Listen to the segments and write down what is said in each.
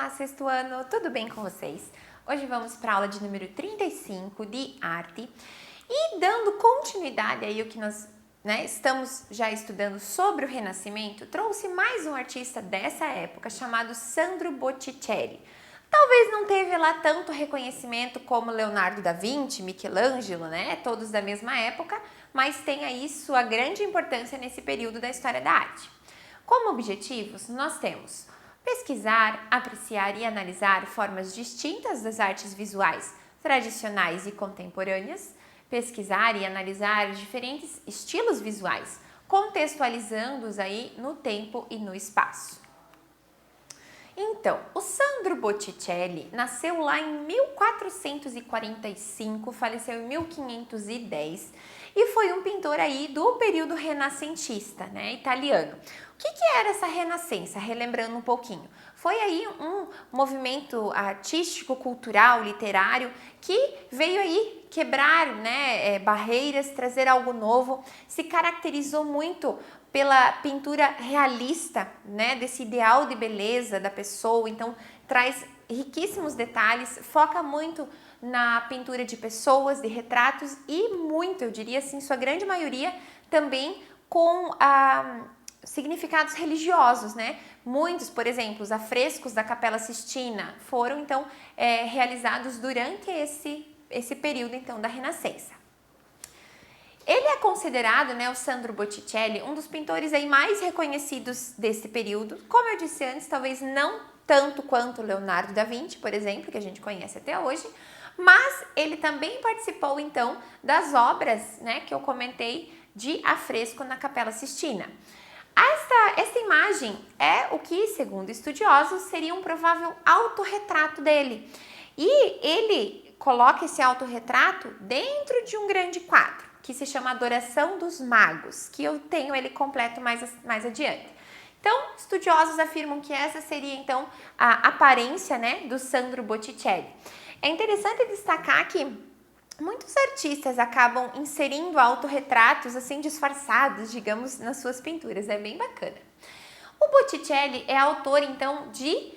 Olá, sexto ano, tudo bem com vocês? Hoje vamos para a aula de número 35 de arte e dando continuidade aí o que nós estamos já estudando sobre o Renascimento, trouxe mais um artista dessa época chamado Sandro Botticelli. Talvez não teve lá tanto reconhecimento como Leonardo da Vinci, Michelangelo, todos da mesma época, mas tem aí sua grande importância nesse período da história da arte. Como objetivos, nós temos pesquisar, apreciar e analisar formas distintas das artes visuais tradicionais e contemporâneas, pesquisar e analisar diferentes estilos visuais, contextualizando-os aí no tempo e no espaço. Então, o Sandro Botticelli nasceu lá em 1445, faleceu em 1510 e foi um pintor aí do período renascentista, italiano. O que era essa renascença? Relembrando um pouquinho. Foi aí um movimento artístico, cultural, literário que veio aí quebrar barreiras, trazer algo novo, se caracterizou muito pela pintura realista, desse ideal de beleza da pessoa, então traz riquíssimos detalhes, foca muito na pintura de pessoas, de retratos e muito, eu diria assim, sua grande maioria também com significados religiosos, Muitos, por exemplo, os afrescos da Capela Sistina foram então realizados durante esse período então da Renascença. Ele é considerado, o Sandro Botticelli, um dos pintores aí mais reconhecidos desse período. Como eu disse antes, talvez não tanto quanto Leonardo da Vinci, por exemplo, que a gente conhece até hoje, mas ele também participou, então, das obras, que eu comentei de afresco na Capela Sistina. Esta imagem é o que, segundo estudiosos, seria um provável autorretrato dele. E ele coloca esse autorretrato dentro de um grande quadro, que se chama Adoração dos Magos, que eu tenho ele completo mais adiante. Então, estudiosos afirmam que essa seria, então, a aparência, do Sandro Botticelli. É interessante destacar que muitos artistas acabam inserindo autorretratos, assim, disfarçados, digamos, nas suas pinturas. É bem bacana. O Botticelli é autor, então, de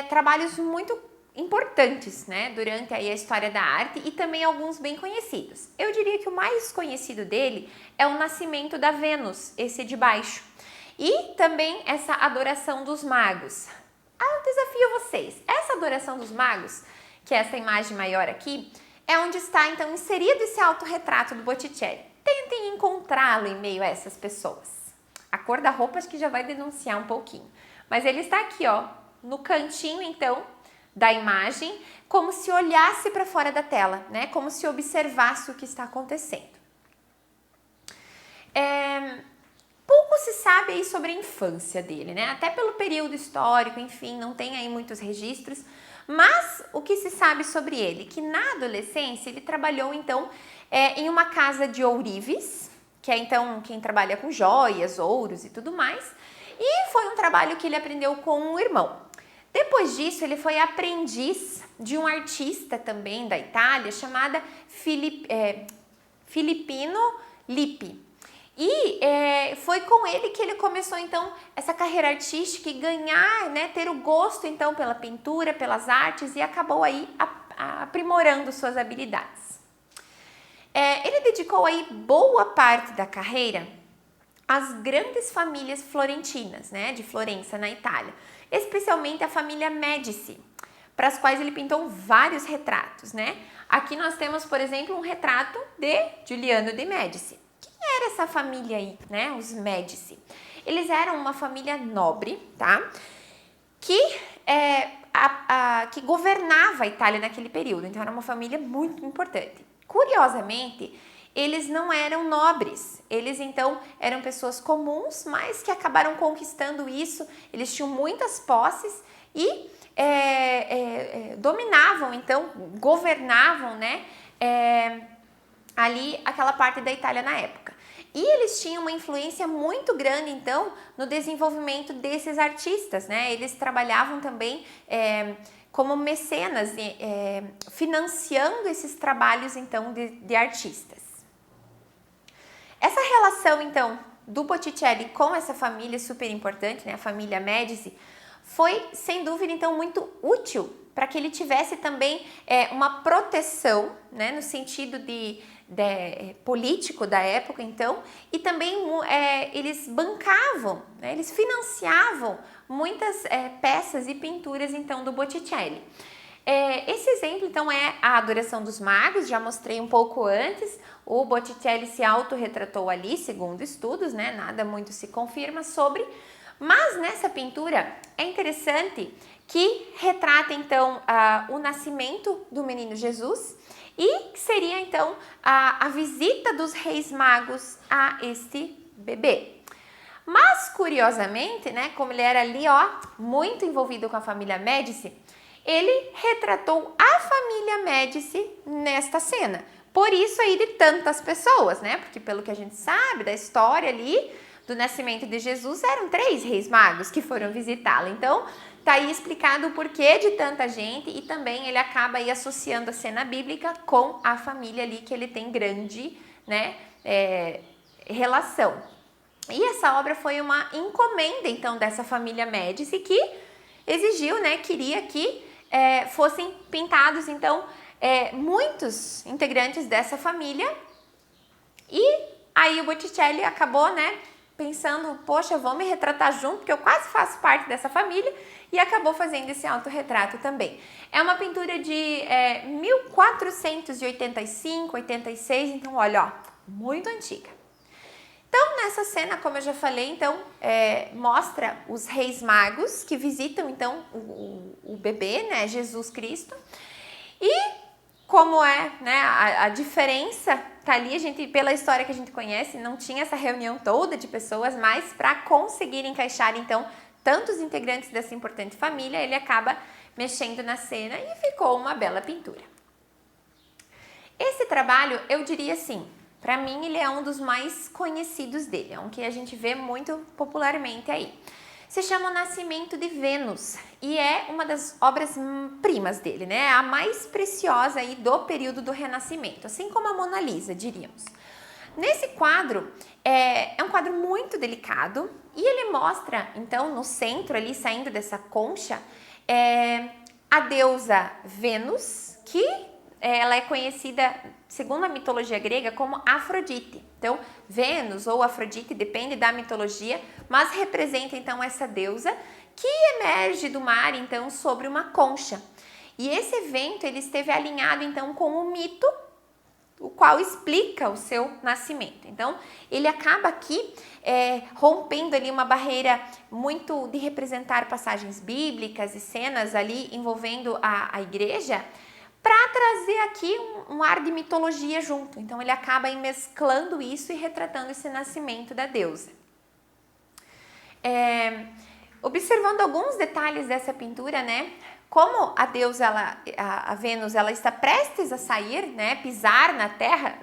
trabalhos muito importantes, durante aí a história da arte e também alguns bem conhecidos. Eu diria que o mais conhecido dele é o Nascimento da Vênus, esse de baixo, e também essa Adoração dos Magos. Eu desafio vocês, essa Adoração dos Magos, que é essa imagem maior aqui, é onde está então inserido esse autorretrato do Botticelli. Tentem encontrá-lo em meio a essas pessoas. A cor da roupa acho que já vai denunciar um pouquinho, mas ele está aqui, no cantinho então da imagem, como se olhasse para fora da tela, como se observasse o que está acontecendo. Pouco se sabe aí sobre a infância dele, até pelo período histórico, enfim, não tem aí muitos registros, mas o que se sabe sobre ele? Que na adolescência ele trabalhou então em uma casa de ourives, que é então quem trabalha com joias, ouros e tudo mais, e foi um trabalho que ele aprendeu com um irmão. Depois disso, ele foi aprendiz de um artista também da Itália, chamada Filippino Lippi. E foi com ele que ele começou, então, essa carreira artística e ganhar, ter o gosto, então, pela pintura, pelas artes e acabou aí aprimorando suas habilidades. Ele dedicou aí boa parte da carreira às grandes famílias florentinas, de Florença, na Itália, especialmente a família Médici, para as quais ele pintou vários retratos, Aqui nós temos, por exemplo, um retrato de Giuliano de Médici. Quem era essa família aí, os Médici? Eles eram uma família nobre, que governava a Itália naquele período, então era uma família muito importante. Curiosamente, eles não eram nobres, eles então eram pessoas comuns, mas que acabaram conquistando isso, eles tinham muitas posses e dominavam, então governavam ali aquela parte da Itália na época. E eles tinham uma influência muito grande, então, no desenvolvimento desses artistas, Eles trabalhavam também como mecenas, financiando esses trabalhos, então, de artistas. Essa relação, então, do Botticelli com essa família super importante, a família Médici, foi, sem dúvida, então, muito útil para que ele tivesse também uma proteção, né, no sentido político da época, então, e também eles bancavam, né, eles financiavam muitas peças e pinturas, então, do Botticelli. Esse exemplo, então, é a Adoração dos Magos, já mostrei um pouco antes. O Botticelli se autorretratou ali, segundo estudos, né, nada muito se confirma sobre, mas nessa pintura é interessante que retrata, então, o nascimento do menino Jesus e que seria, então, a visita dos reis magos a este bebê. Mas, curiosamente, né, como ele era ali, ó, muito envolvido com a família Médici, ele retratou a família Médici nesta cena. Por isso aí de tantas pessoas, né? Porque pelo que a gente sabe da história ali do nascimento de Jesus, eram 3 reis magos que foram visitá-lo. Então, tá aí explicado o porquê de tanta gente e também ele acaba aí associando a cena bíblica com a família ali que ele tem grande, né, relação. E essa obra foi uma encomenda, então, dessa família Médici que exigiu, né, queria que fossem pintados, então, muitos integrantes dessa família. E aí o Botticelli acabou, né, pensando, poxa, vou me retratar junto, porque eu quase faço parte dessa família, e acabou fazendo esse autorretrato também. É uma pintura de 1485, 86, então olha, ó, muito antiga. Então, nessa cena, como eu já falei, então, mostra os reis magos que visitam, então, o bebê, né, Jesus Cristo. E como né, a diferença tá ali, a gente, pela história que a gente conhece, não tinha essa reunião toda de pessoas, mas para conseguir encaixar, então, tantos integrantes dessa importante família, ele acaba mexendo na cena e ficou uma bela pintura. Esse trabalho, eu diria assim, para mim ele é um dos mais conhecidos dele, é um que a gente vê muito popularmente aí. Se chama O Nascimento de Vênus e é uma das obras-primas dele, né? A mais preciosa aí do período do Renascimento, assim como a Mona Lisa, diríamos. Nesse quadro, é um quadro muito delicado e ele mostra, então, no centro ali, saindo dessa concha, a deusa Vênus, que ela é conhecida, segundo a mitologia grega, como Afrodite. Então, Vênus ou Afrodite, depende da mitologia, mas representa, então, essa deusa que emerge do mar, então, sobre uma concha. E esse evento, ele esteve alinhado, então, com o mito, o qual explica o seu nascimento. Então, ele acaba aqui rompendo ali uma barreira muito de representar passagens bíblicas e cenas ali envolvendo a igreja, para trazer aqui um ar de mitologia junto. Então, ele acaba aí mesclando isso e retratando esse nascimento da deusa. Observando alguns detalhes dessa pintura, né? Como a deusa, a Vênus, ela está prestes a sair, né? Pisar na terra,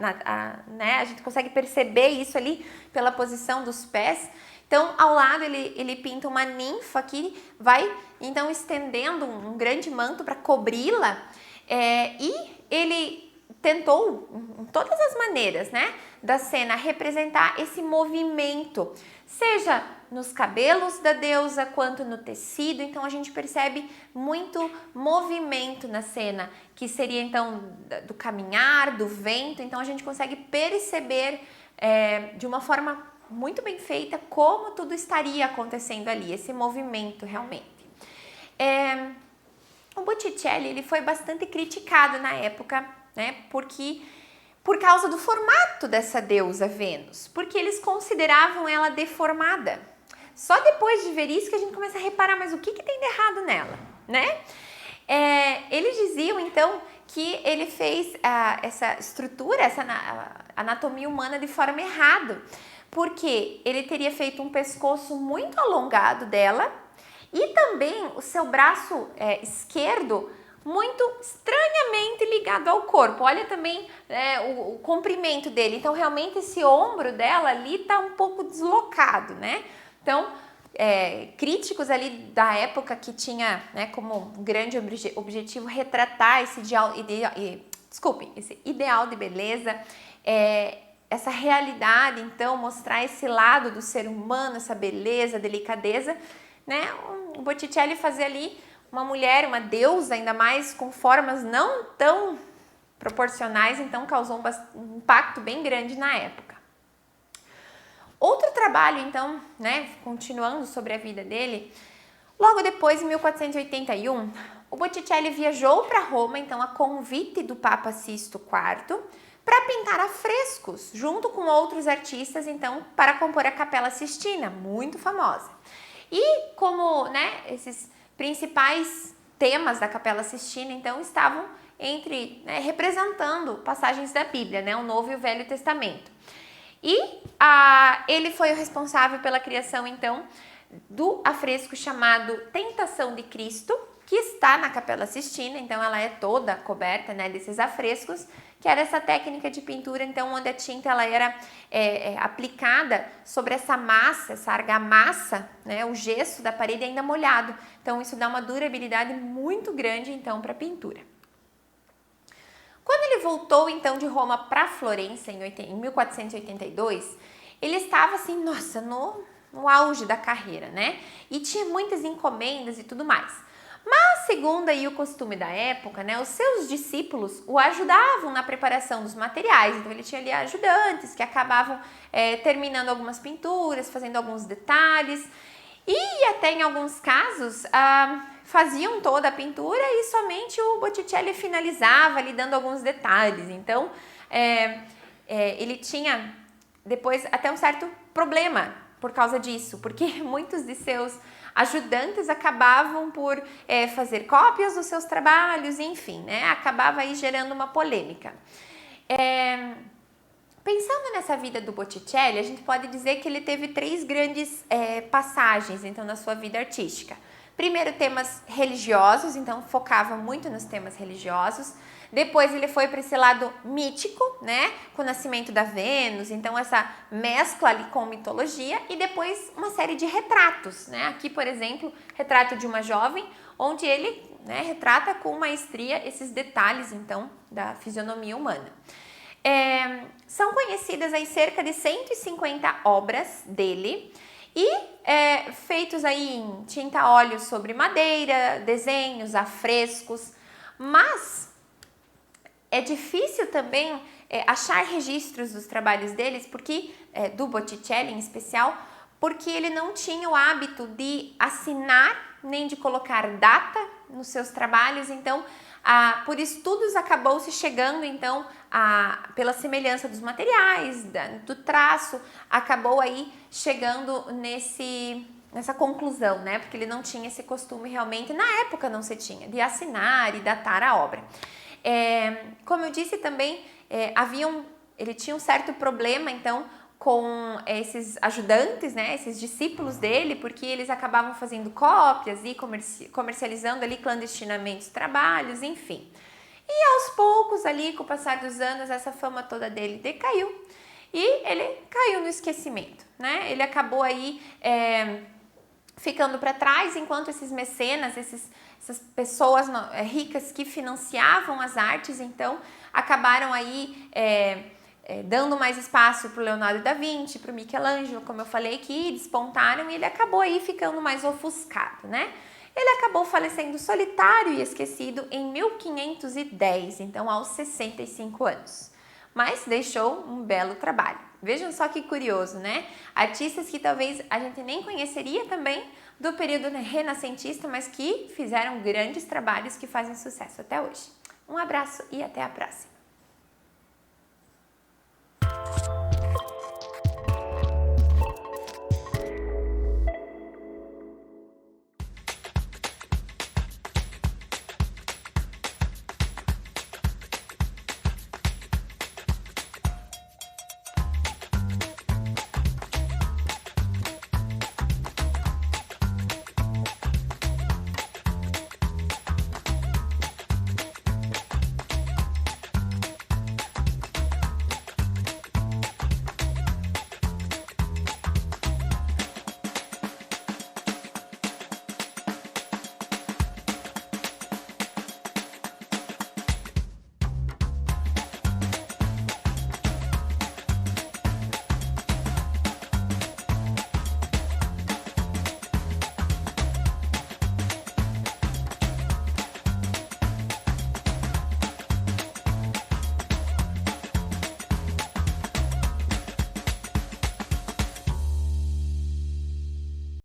né? A gente consegue perceber isso ali pela posição dos pés. Então, ao lado, ele pinta uma ninfa que vai, então, estendendo um grande manto para cobri-la. E ele tentou, em todas as maneiras, né, da cena, representar esse movimento, seja nos cabelos da deusa, quanto no tecido. Então, a gente percebe muito movimento na cena, que seria, então, do caminhar, do vento. Então, a gente consegue perceber de uma forma muito bem feita como tudo estaria acontecendo ali, esse movimento realmente. O Botticelli, ele foi bastante criticado na época, né, por causa do formato dessa deusa Vênus, porque eles consideravam ela deformada. Só depois de ver isso que a gente começa a reparar, mas o que tem de errado nela, né? Eles diziam, então, que ele fez essa estrutura, essa anatomia humana de forma errada, porque ele teria feito um pescoço muito alongado dela, e também o seu braço esquerdo muito estranhamente ligado ao corpo. Olha também o comprimento dele. Então, realmente, esse ombro dela ali está um pouco deslocado, né? Então, críticos ali da época que tinha, né, como um grande objetivo retratar esse ideal de beleza, essa realidade, então, mostrar esse lado do ser humano, essa beleza, delicadeza, né? O Botticelli fazia ali uma mulher, uma deusa, ainda mais com formas não tão proporcionais, então causou um impacto bem grande na época. Outro trabalho, então, né, continuando sobre a vida dele, logo depois, em 1481, o Botticelli viajou para Roma, então a convite do Papa Sisto IV, para pintar afrescos, junto com outros artistas, então, para compor a Capela Sistina, muito famosa. E como, né, esses principais temas da Capela Sistina, então, estavam representando passagens da Bíblia, né, o Novo e o Velho Testamento. E ele foi o responsável pela criação, então, do afresco chamado Tentação de Cristo, que está na Capela Sistina, então ela é toda coberta, né, desses afrescos, que era essa técnica de pintura, então, onde a tinta ela era aplicada sobre essa massa, essa argamassa, né, o gesso da parede ainda molhado. Então, isso dá uma durabilidade muito grande, então, para a pintura. Quando ele voltou, então, de Roma para Florença, em 1482, ele estava, assim, nossa, no auge da carreira, né? E tinha muitas encomendas e tudo mais. Mas, segundo aí o costume da época, né, os seus discípulos o ajudavam na preparação dos materiais. Então, ele tinha ali ajudantes que acabavam terminando algumas pinturas, fazendo alguns detalhes. E até em alguns casos faziam toda a pintura e somente o Botticelli finalizava ali dando alguns detalhes. Então, ele tinha depois até um certo problema por causa disso, porque muitos de seus ajudantes acabavam por fazer cópias dos seus trabalhos, enfim, né? Acabava aí gerando uma polêmica. Pensando nessa vida do Botticelli, a gente pode dizer que ele teve 3 grandes passagens, então, na sua vida artística. Primeiro, temas religiosos, então focava muito nos temas religiosos. Depois ele foi para esse lado mítico, né, com o nascimento da Vênus, então essa mescla ali com mitologia. E depois uma série de retratos, né, aqui, por exemplo, retrato de uma jovem, onde ele, né, retrata com maestria esses detalhes, então, da fisionomia humana. São conhecidas aí cerca de 150 obras dele e feitos aí em tinta a óleo sobre madeira, desenhos, afrescos, mas é difícil também achar registros dos trabalhos deles, porque do Botticelli em especial, porque ele não tinha o hábito de assinar nem de colocar data nos seus trabalhos. Então, por estudos acabou-se chegando, então, pela semelhança dos materiais, do traço, acabou aí chegando nessa conclusão, né? Porque ele não tinha esse costume realmente, na época não se tinha, de assinar e datar a obra. Como eu disse também, ele tinha um certo problema, então, com esses ajudantes, né, esses discípulos dele, porque eles acabavam fazendo cópias e comercializando ali clandestinamente os trabalhos, enfim. E aos poucos ali, com o passar dos anos, essa fama toda dele decaiu e ele caiu no esquecimento, né? Ele acabou aí ficando para trás, enquanto esses mecenas, essas pessoas ricas que financiavam as artes, então, acabaram aí dando mais espaço para o Leonardo da Vinci, para o Michelangelo, como eu falei, que despontaram, e ele acabou aí ficando mais ofuscado, né? Ele acabou falecendo solitário e esquecido em 1510, então aos 65 anos. Mas deixou um belo trabalho. Vejam só que curioso, né? Artistas que talvez a gente nem conheceria também do período renascentista, mas que fizeram grandes trabalhos que fazem sucesso até hoje. Um abraço e até a próxima!